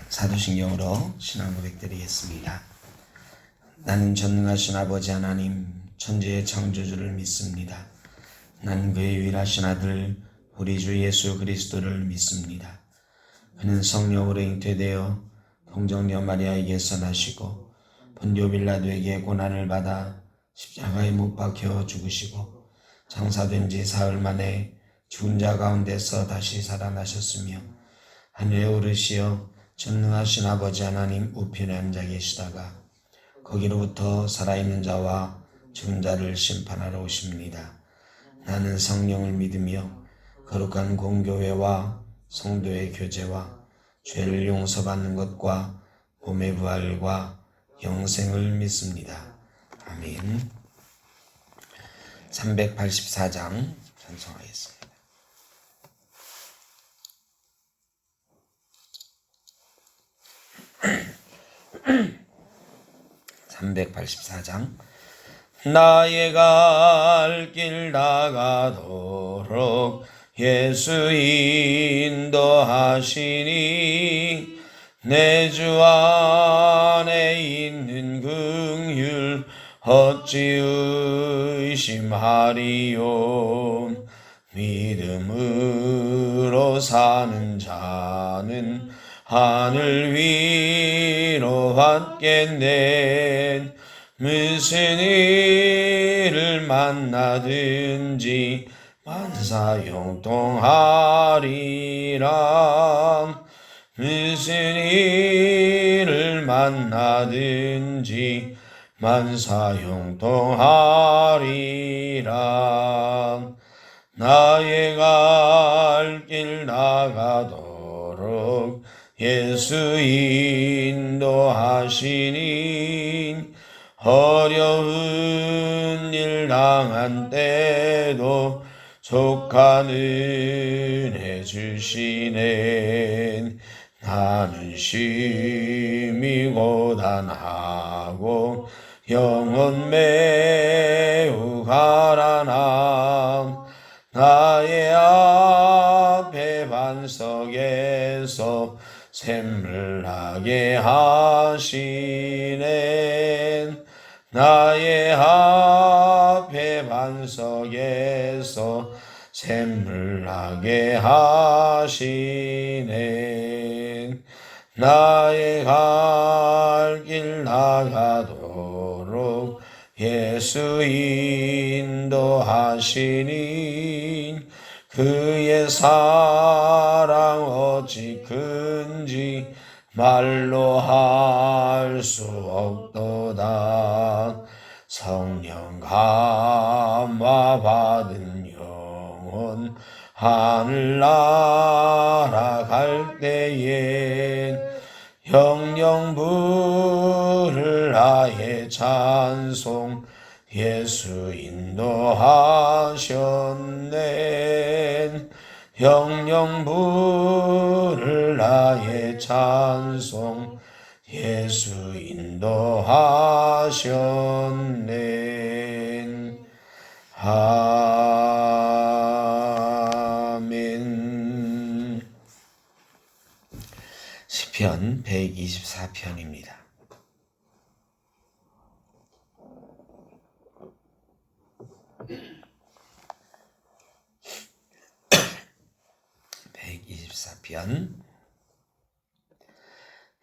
사도신경으로 신앙 고백드리겠습니다. 나는 전능하신 아버지 하나님 천지의 창조주를 믿습니다. 나는 그의 유일하신 아들 우리 주 예수 그리스도를 믿습니다. 그는 성령으로 잉태되어 동정녀 마리아에게서 나시고 본디오 빌라도에게 고난을 받아 십자가에 못 박혀 죽으시고 장사된 지 사흘 만에 죽은 자 가운데서 다시 살아나셨으며 하늘에 오르시어 전능하신 아버지 하나님 우편에 앉아 계시다가 거기로부터 살아있는 자와 죽은 자를 심판하러 오십니다. 나는 성령을 믿으며 거룩한 공교회와 성도의 교제와 죄를 용서받는 것과 몸의 부활과 영생을 믿습니다. 아멘. 384장 찬송하겠습니다. 384장 나의 갈 길 나가도록 예수 인도하시니 내 주 안에 있는 긍휼 어찌 의심하리요. 믿음으로 사는 자는 하늘 위로 받겠네. 무슨 일을 만나든지 만사형통하리라. 무슨 일을 만나든지 만사형통하리라. 나의 갈 길 나가도록 예수 인도하시니 어려운 일 당한 때도 족한 은혜 주시네. 나는 심히 고단하고 영혼 매우 가라나. 나의 앞에 반석에서 샘물나게 하시네. 나의 앞에 반석에서 샘물나게 하시네. 나의 갈 길 나가도록 예수 인도하시니 그의 사랑 어찌 큰지 말로 할 수 없도다. 성령 감화 받은 영혼 하늘 날아갈 때엔 영영 부를 나의 찬송 예수 인도하셨네. 영영 부를 나의 찬송 예수 인도하셨네. 아멘. 시편 124편입니다.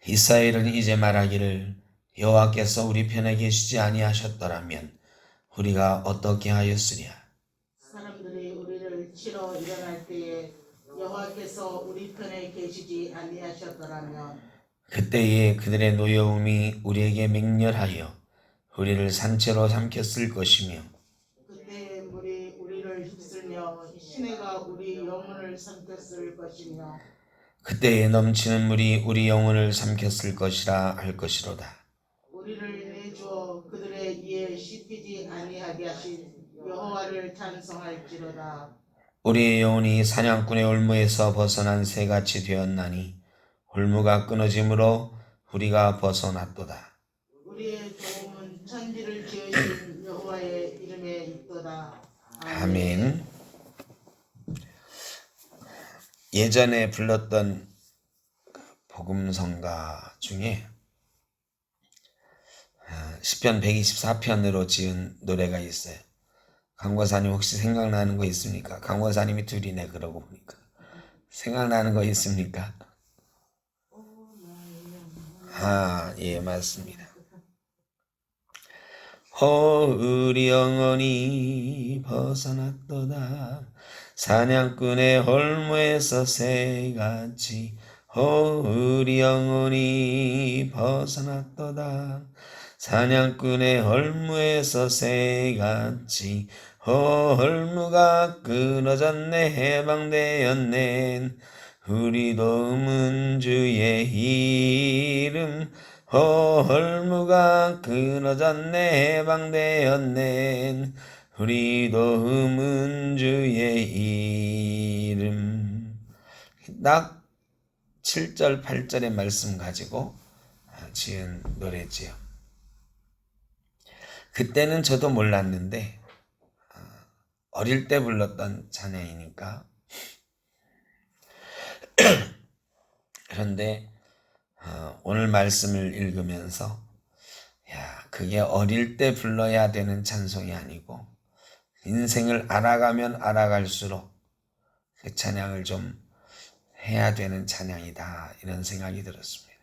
이스라엘은 이제 말하기를 여호와께서 우리 편에 계시지 아니하셨더라면 우리가 어떻게 하였으랴. 사람들이 우리를 치러 일어날 때에 여호와께서 우리 편에 계시지 아니하셨더라면 그때에 그들의 노여움이 우리에게 맹렬하여 우리를 산채로 삼켰을 것이며 그때 물이 우리를 휩쓸며 시내가 우리 영혼을 삼켰을 것이며 그때에 넘치는 물이 우리 영혼을 삼켰을 것이라 할 것이로다. 우리를 내주어 그들의 이에 씹히지 아니하게 하신 여호와를 찬송할지로다. 우리의 영혼이 사냥꾼의 올무에서 벗어난 새같이 되었나니 올무가 끊어짐으로 우리가 벗어났도다. 우리의 도움은 천지를 지으신 여호와의 이름에 있도다. 아멘. 예전에 불렀던 복음성가 중에 시편 124편으로 지은 노래가 있어요. 강권사님 혹시 생각나는 거 있습니까? 강권사님이 둘이네 그러고 보니까. 생각나는 거 있습니까? 예, 맞습니다. 우리 영혼이 벗어났도다 사냥꾼의 홀무에서 새같이 우리 영혼이 벗어났도다 사냥꾼의 홀무에서 새같이 홀무가 끊어졌네 해방되었네 우리도 음은 주의 이름 홀무가 끊어졌네 해방되었네 우리도 음은 주의 이름 딱 7절 8절의 말씀 가지고 지은 노래지요. 그때는 저도 몰랐는데 어릴 때 불렀던 찬양이니까 그런데 오늘 말씀을 읽으면서 그게 어릴 때 불러야 되는 찬송이 아니고 인생을 알아가면 알아갈수록 그 찬양을 좀 해야 되는 찬양이다 이런 생각이 들었습니다.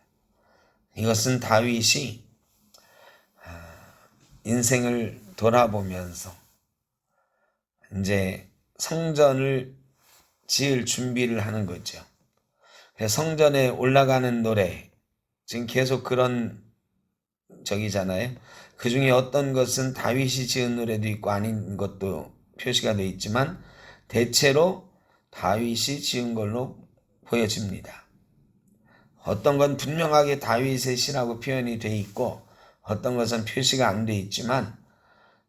이것은 다윗이 인생을 돌아보면서 이제 성전을 지을 준비를 하는 거죠. 성전에 올라가는 노래 지금 계속 그런 적이잖아요. 그 중에 어떤 것은 다윗이 지은 노래도 있고 아닌 것도 표시가 되어 있지만 대체로 다윗이 지은 걸로 보여집니다. 어떤 건 분명하게 다윗의 시라고 표현이 되어 있고 어떤 것은 표시가 안 되어 있지만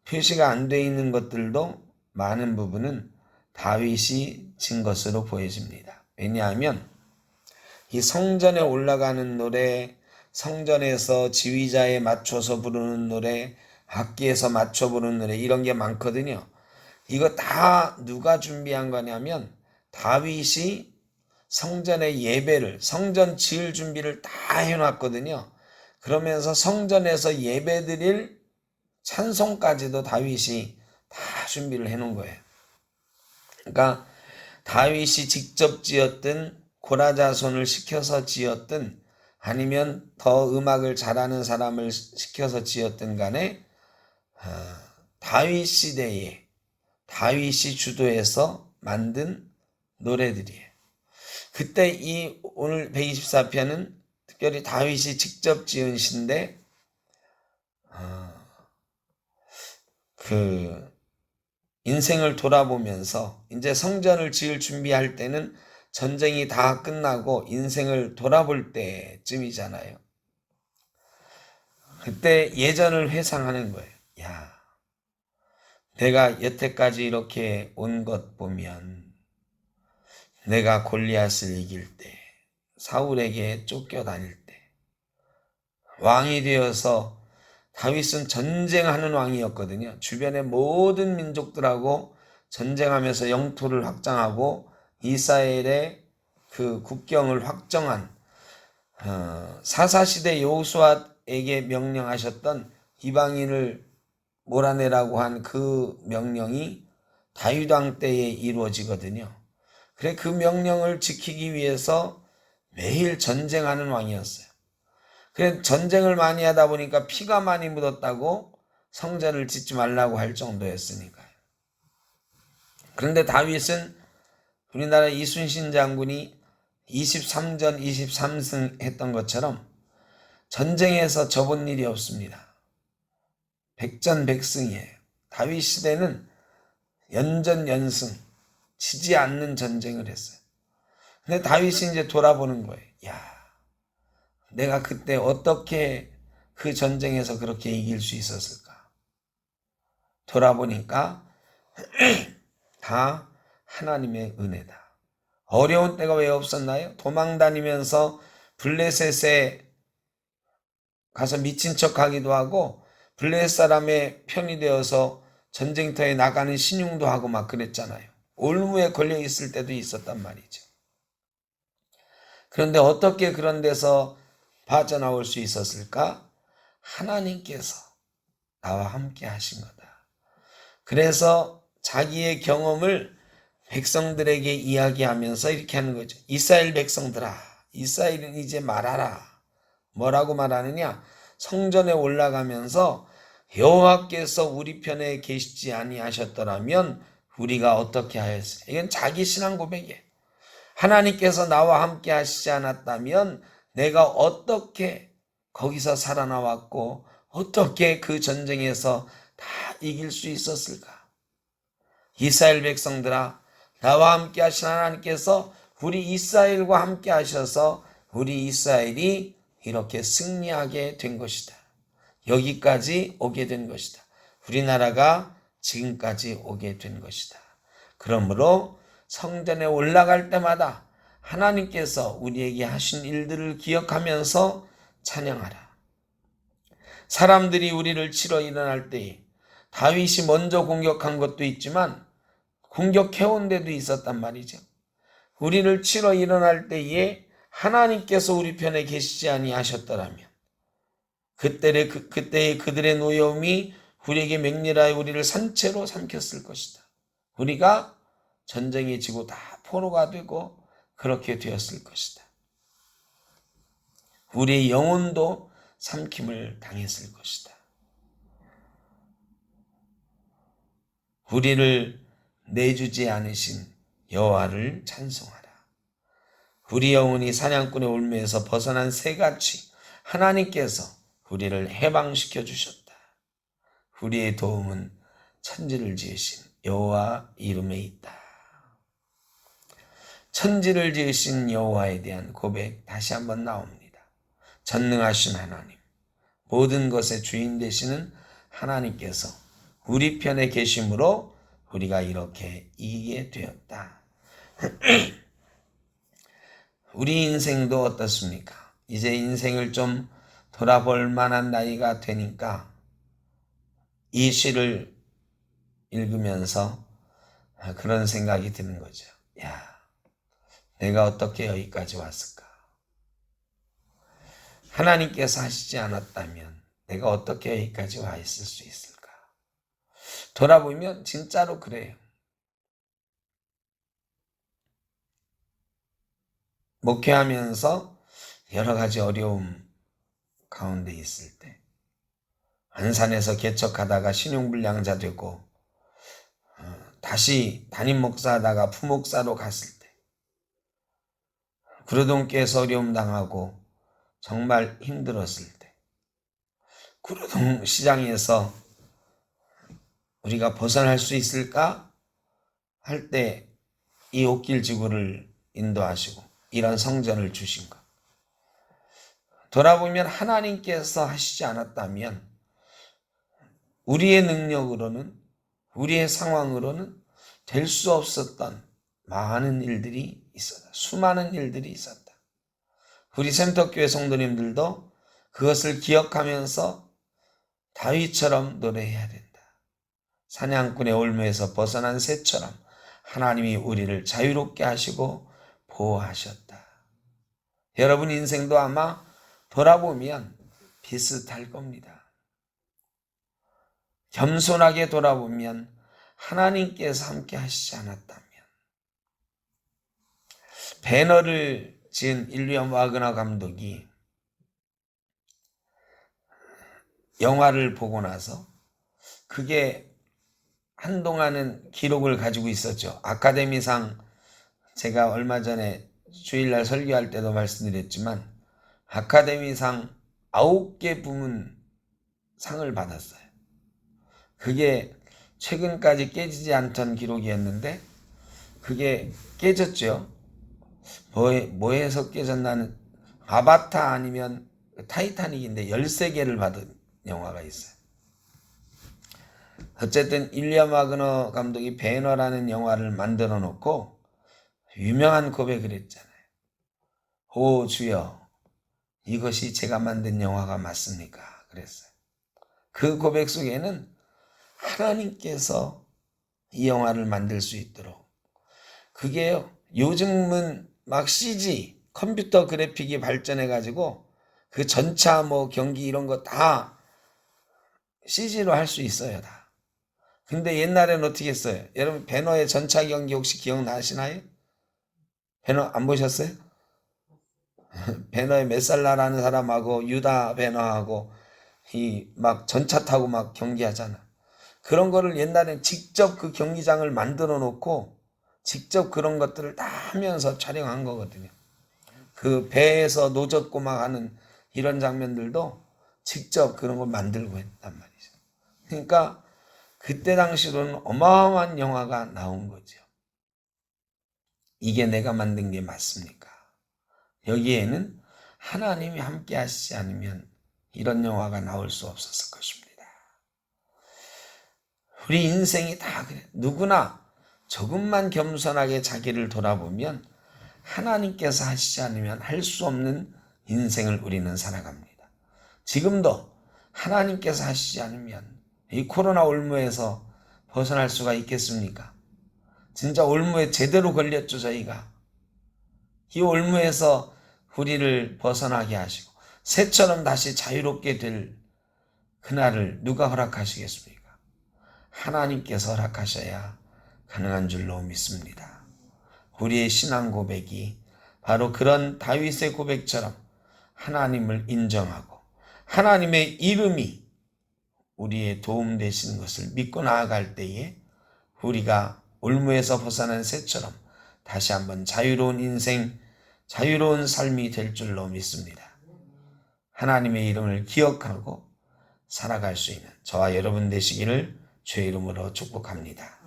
표시가 안 되어 있는 것들도 많은 부분은 다윗이 진 것으로 보여집니다. 왜냐하면 이 성전에 올라가는 노래, 성전에서 지휘자에 맞춰서 부르는 노래, 악기에서 맞춰 부르는 노래 이런 게 많거든요. 이거 다 누가 준비한 거냐면 다윗이 성전의 예배를, 성전 지을 준비를 다 해놨거든요. 그러면서 성전에서 예배드릴 찬송까지도 다윗이 다 준비를 해놓은 거예요. 그러니까 다윗이 직접 지었든 고라자손을 시켜서 지었든 아니면 더 음악을 잘하는 사람을 시켜서 지었든 간에 다윗 시대에 다윗이 주도해서 만든 노래들이에요. 그때 이 오늘 124편은 특별히 다윗이 직접 지은 시인데 그 인생을 돌아보면서 이제 성전을 지을 준비할 때는 전쟁이 다 끝나고 인생을 돌아볼 때쯤이잖아요. 그때 예전을 회상하는 거예요. 내가 여태까지 이렇게 온 것 보면 내가 골리앗을 이길 때, 사울에게 쫓겨다닐 때, 왕이 되어서 다윗은 전쟁하는 왕이었거든요. 주변의 모든 민족들하고 전쟁하면서 영토를 확장하고 이스라엘의 그 국경을 확정한 사사시대 여호수아에게 명령하셨던 이방인을 몰아내라고 한 그 명령이 다윗 왕 때에 이루어지거든요. 그래 그 명령을 지키기 위해서 매일 전쟁하는 왕이었어요. 그래 전쟁을 많이 하다 보니까 피가 많이 묻었다고 성전을 짓지 말라고 할 정도였으니까요. 그런데 다윗은 우리나라 이순신 장군이 23전 23승 했던 것처럼 전쟁에서 져본 일이 없습니다. 백전백승이에요. 다윗 시대는 연전연승, 지지 않는 전쟁을 했어요. 근데 다윗이 이제 돌아보는 거예요. 내가 그때 어떻게 그 전쟁에서 그렇게 이길 수 있었을까? 돌아보니까 다 하나님의 은혜다. 어려운 때가 왜 없었나요? 도망 다니면서 블레셋에 가서 미친 척 하기도 하고 블레셋 사람의 편이 되어서 전쟁터에 나가는 신용도 하고 막 그랬잖아요. 올무에 걸려 있을 때도 있었단 말이죠. 그런데 어떻게 그런 데서 빠져나올 수 있었을까? 하나님께서 나와 함께 하신 거다. 그래서 자기의 경험을 백성들에게 이야기하면서 이렇게 하는 거죠. 이스라엘 백성들아, 이스라엘은 이제 말하라. 뭐라고 말하느냐? 성전에 올라가면서 여호와께서 우리 편에 계시지 아니하셨더라면 우리가 어떻게 하였으냐. 이건 자기 신앙 고백이에요. 하나님께서 나와 함께 하시지 않았다면 내가 어떻게 거기서 살아나왔고 어떻게 그 전쟁에서 다 이길 수 있었을까? 이스라엘 백성들아, 나와 함께 하신 하나님께서 우리 이스라엘과 함께 하셔서 우리 이스라엘이 이렇게 승리하게 된 것이다. 여기까지 오게 된 것이다. 우리나라가 지금까지 오게 된 것이다. 그러므로 성전에 올라갈 때마다 하나님께서 우리에게 하신 일들을 기억하면서 찬양하라. 사람들이 우리를 치러 일어날 때에 다윗이 먼저 공격한 것도 있지만 공격해온 데도 있었단 말이죠. 우리를 치러 일어날 때에 하나님께서 우리 편에 계시지 아니하셨더라면 그때의 그들의 노여움이 우리에게 맹렬하여 우리를 산채로 삼켰을 것이다. 우리가 전쟁에 지고 다 포로가 되고 그렇게 되었을 것이다. 우리의 영혼도 삼킴을 당했을 것이다. 우리를 내주지 않으신 여호와를 찬송하라. 우리 영혼이 사냥꾼의 올무에서 벗어난 새같이 하나님께서 우리를 해방시켜 주셨다. 우리의 도움은 천지를 지으신 여호와 이름에 있다. 천지를 지으신 여호와에 대한 고백 다시 한번 나옵니다. 전능하신 하나님, 모든 것의 주인 되시는 하나님께서 우리 편에 계심으로 우리가 이렇게 이기게 되었다. 우리 인생도 어떻습니까? 이제 인생을 좀 돌아볼 만한 나이가 되니까 이 시를 읽으면서 그런 생각이 드는 거죠. 야, 내가 어떻게 여기까지 왔을까? 하나님께서 하시지 않았다면 내가 어떻게 여기까지 와 있을 수 있을까? 돌아보면 진짜로 그래요. 목회하면서 여러 가지 어려움 가운데 있을 때, 안산에서 개척하다가 신용불량자 되고 다시 담임 목사하다가 부목사로 갔을 때, 구로동교에서 어려움 당하고 정말 힘들었을 때, 구로동 시장에서 우리가 벗어날 수 있을까 할 때 이 옥길 지구를 인도하시고 이런 성전을 주신 것. 돌아보면 하나님께서 하시지 않았다면 우리의 능력으로는, 우리의 상황으로는 될 수 없었던 많은 일들이 있었다. 수많은 일들이 있었다. 우리 센터교회 성도님들도 그것을 기억하면서 다윗처럼 노래해야 된다. 사냥꾼의 올무에서 벗어난 새처럼 하나님이 우리를 자유롭게 하시고 보호하셨다. 여러분 인생도 아마 돌아보면 비슷할 겁니다. 겸손하게 돌아보면 하나님께서 함께 하시지 않았다면, 배너를 지은 일리엄 와그너 감독이 영화를 보고 나서 그게 한동안은 기록을 가지고 있었죠. 아카데미상, 제가 얼마 전에 주일날 설교할 때도 말씀드렸지만 아카데미상 9개 부문 상을 받았어요. 그게 최근까지 깨지지 않던 기록이었는데 그게 깨졌죠. 뭐에서 깨졌나는 아바타 아니면 타이타닉인데 13개를 받은 영화가 있어요. 어쨌든 일리엄 와그너 감독이 배너라는 영화를 만들어 놓고 유명한 고백을 했잖아요. 오 주여, 이것이 제가 만든 영화가 맞습니까? 그랬어요. 그 고백 속에는 하나님께서 이 영화를 만들 수 있도록, 그게요, 요즘은 막 CG, 컴퓨터 그래픽이 발전해 가지고 그 전차 뭐 경기 이런 거 다 CG로 할 수 있어요, 다. 근데 옛날에는 어떻게 했어요? 여러분 배너의 전차 경기 혹시 기억나시나요? 배너 안 보셨어요? 배너의 메살라라는 사람하고 유다 배너하고 이 막 전차 타고 막 경기하잖아. 그런 거를 옛날엔 직접 그 경기장을 만들어 놓고 직접 그런 것들을 다 하면서 촬영한 거거든요. 그 배에서 노젓고 막 하는 이런 장면들도 직접 그런 걸 만들고 했단 말이죠. 그러니까 그때 당시로는 어마어마한 영화가 나온 거죠. 이게 내가 만든 게 맞습니까? 여기에는 하나님이 함께 하시지 않으면 이런 영화가 나올 수 없었을 것입니다. 우리 인생이 다 그래. 누구나 조금만 겸손하게 자기를 돌아보면 하나님께서 하시지 않으면 할 수 없는 인생을 우리는 살아갑니다. 지금도 하나님께서 하시지 않으면 이 코로나 올무에서 벗어날 수가 있겠습니까? 진짜 올무에 제대로 걸렸죠, 저희가. 이 올무에서 우리를 벗어나게 하시고 새처럼 다시 자유롭게 될 그날을 누가 허락하시겠습니까? 하나님께서 허락하셔야 가능한 줄로 믿습니다. 우리의 신앙 고백이 바로 그런 다윗의 고백처럼 하나님을 인정하고 하나님의 이름이 우리의 도움 되시는 것을 믿고 나아갈 때에 우리가 올무에서 벗어난 새처럼 다시 한번 자유로운 인생, 자유로운 삶이 될 줄로 믿습니다. 하나님의 이름을 기억하고 살아갈 수 있는 저와 여러분 되시기를 주의 이름으로 축복합니다.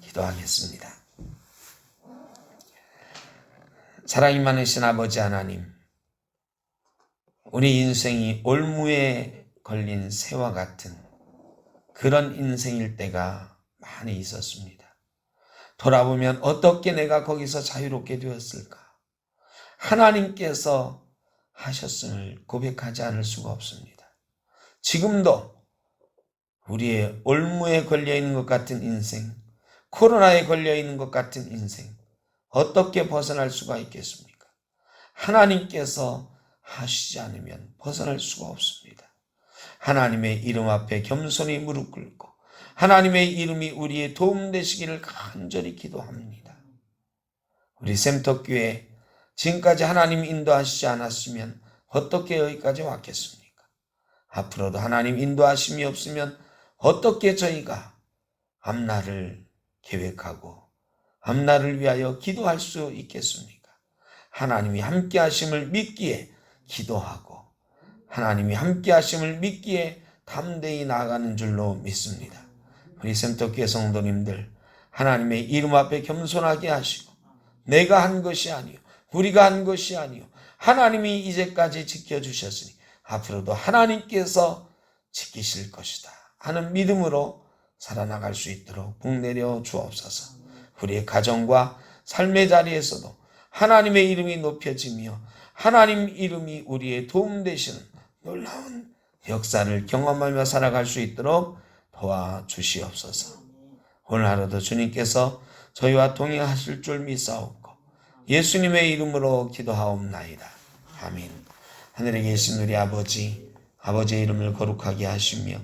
기도하겠습니다. 사랑이 많으신 아버지 하나님, 우리 인생이 올무에 걸린 새와 같은 그런 인생일 때가 많이 있었습니다. 돌아보면 어떻게 내가 거기서 자유롭게 되었을까? 하나님께서 하셨음을 고백하지 않을 수가 없습니다. 지금도 우리의 올무에 걸려있는 것 같은 인생, 코로나에 걸려있는 것 같은 인생, 어떻게 벗어날 수가 있겠습니까? 하나님께서 하시지 않으면 벗어날 수가 없습니다. 하나님의 이름 앞에 겸손히 무릎 꿇고 하나님의 이름이 우리의 도움 되시기를 간절히 기도합니다. 우리 샘터교회 지금까지 하나님 인도하시지 않았으면 어떻게 여기까지 왔겠습니까? 앞으로도 하나님 인도하심이 없으면 어떻게 저희가 앞날을 계획하고 앞날을 위하여 기도할 수 있겠습니까? 하나님이 함께 하심을 믿기에 기도하고 하나님이 함께 하심을 믿기에 담대히 나아가는 줄로 믿습니다. 우리 샘터교회 성도님들 하나님의 이름 앞에 겸손하게 하시고 내가 한 것이 아니요 우리가 한 것이 아니요 하나님이 이제까지 지켜주셨으니 앞으로도 하나님께서 지키실 것이다 하는 믿음으로 살아나갈 수 있도록 복 내려 주옵소서. 우리의 가정과 삶의 자리에서도 하나님의 이름이 높여지며 하나님 이름이 우리의 도움 되시는 놀라운 역사를 경험하며 살아갈 수 있도록 도와주시옵소서. 오늘 하루도 주님께서 저희와 동행하실 줄 믿사옵고 예수님의 이름으로 기도하옵나이다. 아멘. 하늘에 계신 우리 아버지, 아버지의 이름을 거룩하게 하시며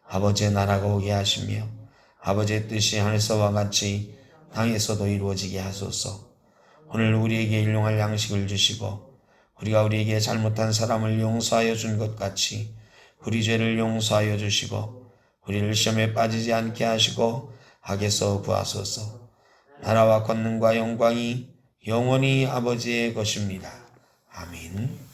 아버지의 나라가 오게 하시며 아버지의 뜻이 하늘에서와 같이 땅에서도 이루어지게 하소서. 오늘 우리에게 일용할 양식을 주시고 우리가 우리에게 잘못한 사람을 용서하여 준 것 같이 우리 죄를 용서하여 주시고 우리를 시험에 빠지지 않게 하시고 악에서 구하소서. 나라와 권능과 영광이 영원히 아버지의 것입니다. 아멘.